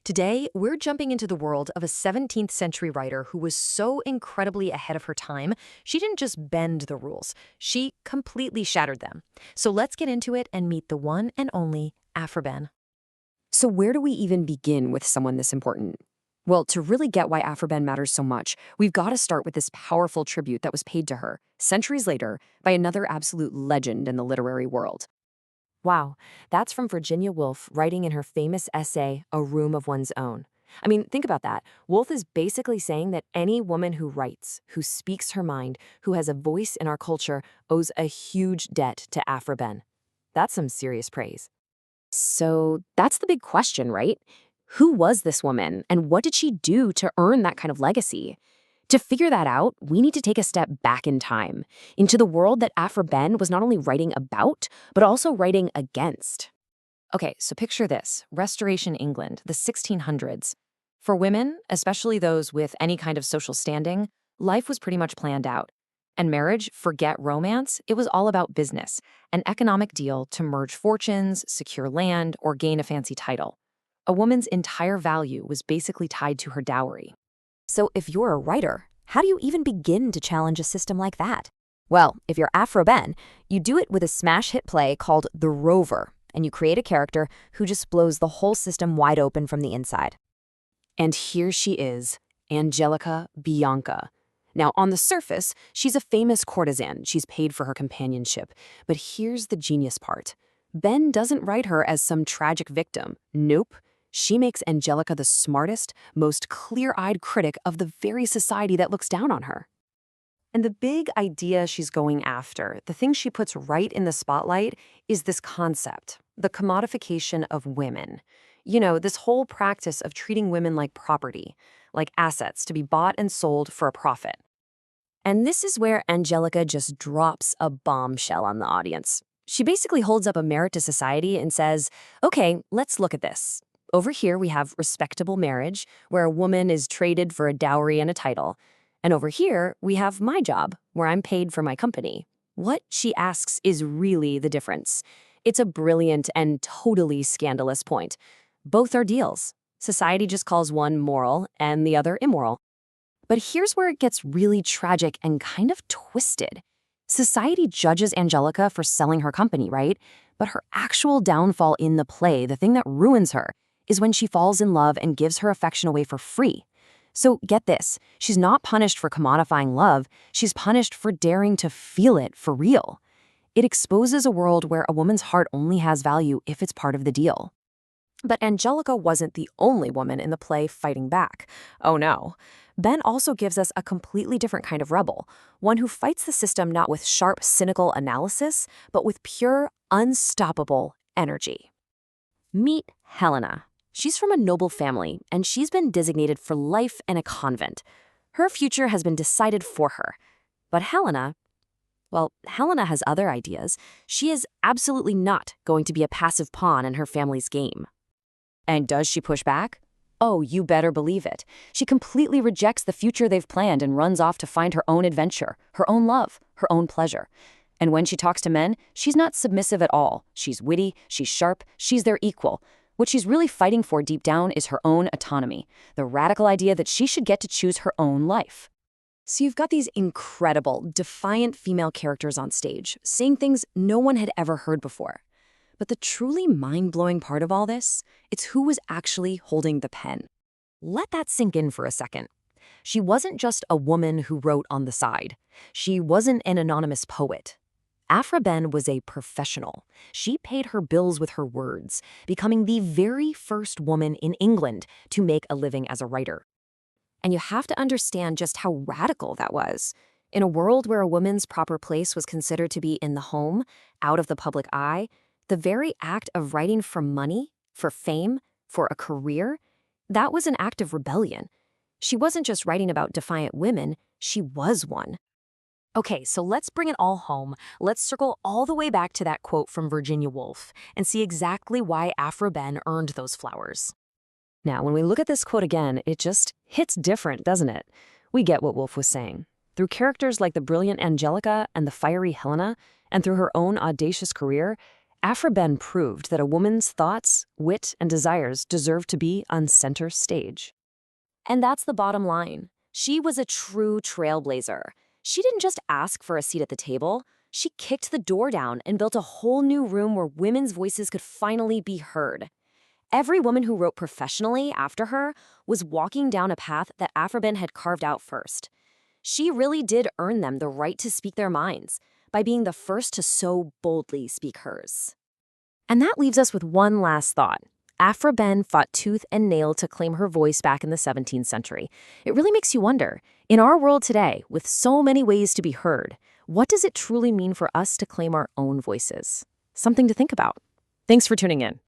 Today, we're jumping into the world of a 17th century writer who was so incredibly ahead of her time, she didn't just bend the rules, she completely shattered them. So let's get into it and meet the one and only Aphra Behn. So where do we even begin with someone this important? Well, to really get why Aphra Behn matters so much, we've got to start with this powerful tribute that was paid to her, centuries later, by another absolute legend in the literary world. Wow, that's from Virginia Woolf writing in her famous essay, A Room of One's Own. I mean, think about that. Woolf is basically saying that any woman who writes, who speaks her mind, who has a voice in our culture, owes a huge debt to Aphra Behn. That's some serious praise. So that's the big question, right? Who was this woman, and what did she do to earn that kind of legacy? To figure that out, we need to take a step back in time, into the world that Aphra Behn was not only writing about, but also writing against. Okay, so picture this, Restoration England, the 1600s. For women, especially those with any kind of social standing, life was pretty much planned out. And marriage, forget romance, it was all about business, an economic deal to merge fortunes, secure land, or gain a fancy title. A woman's entire value was basically tied to her dowry. So if you're a writer, how do you even begin to challenge a system like that? Well, if you're Aphra Behn, you do it with a smash hit play called The Rover, and you create a character who just blows the whole system wide open from the inside. And here she is, Angellica Bianca. Now, on the surface, she's a famous courtesan. She's paid for her companionship. But here's the genius part. Behn doesn't write her as some tragic victim. Nope. She makes Angellica the smartest, most clear-eyed critic of the very society that looks down on her. And the big idea she's going after, the thing she puts right in the spotlight, is this concept, the commodification of women. You know, this whole practice of treating women like property, like assets to be bought and sold for a profit. And this is where Angellica just drops a bombshell on the audience. She basically holds up a mirror to society and says, okay, let's look at this. Over here, we have respectable marriage, where a woman is traded for a dowry and a title. And over here, we have my job, where I'm paid for my company. What, she asks, is really the difference? It's a brilliant and totally scandalous point. Both are deals. Society just calls one moral and the other immoral. But here's where it gets really tragic and kind of twisted. Society judges Angellica for selling her company, right? But her actual downfall in the play, the thing that ruins her, is when she falls in love and gives her affection away for free. So get this, she's not punished for commodifying love, she's punished for daring to feel it for real. It exposes a world where a woman's heart only has value if it's part of the deal. But Angellica wasn't the only woman in the play fighting back. Oh no. Behn also gives us a completely different kind of rebel, one who fights the system not with sharp, cynical analysis, but with pure, unstoppable energy. Meet Helena. She's from a noble family, and she's been designated for life in a convent. Her future has been decided for her. But Helena has other ideas. She is absolutely not going to be a passive pawn in her family's game. And does she push back? Oh, you better believe it. She completely rejects the future they've planned and runs off to find her own adventure, her own love, her own pleasure. And when she talks to men, she's not submissive at all. She's witty, she's sharp, she's their equal. What she's really fighting for deep down is her own autonomy, the radical idea that she should get to choose her own life. So you've got these incredible, defiant female characters on stage, saying things no one had ever heard before. But the truly mind-blowing part of all this, it's who was actually holding the pen. Let that sink in for a second. She wasn't just a woman who wrote on the side. She wasn't an anonymous poet. Aphra Behn was a professional. She paid her bills with her words, becoming the very first woman in England to make a living as a writer. And you have to understand just how radical that was. In a world where a woman's proper place was considered to be in the home, out of the public eye, the very act of writing for money, for fame, for a career, that was an act of rebellion. She wasn't just writing about defiant women, she was one. Okay, so let's bring it all home. Let's circle all the way back to that quote from Virginia Woolf and see exactly why Aphra Behn earned those flowers. Now, when we look at this quote again, it just hits different, doesn't it? We get what Woolf was saying. Through characters like the brilliant Angellica and the fiery Helena, and through her own audacious career, Aphra Behn proved that a woman's thoughts, wit, and desires deserve to be on center stage. And that's the bottom line. She was a true trailblazer. She didn't just ask for a seat at the table. She kicked the door down and built a whole new room where women's voices could finally be heard. Every woman who wrote professionally after her was walking down a path that Aphra Behn had carved out first. She really did earn them the right to speak their minds by being the first to so boldly speak hers. And that leaves us with one last thought. Aphra Behn fought tooth and nail to claim her voice back in the 17th century. It really makes you wonder, in our world today, with so many ways to be heard, what does it truly mean for us to claim our own voices? Something to think about. Thanks for tuning in.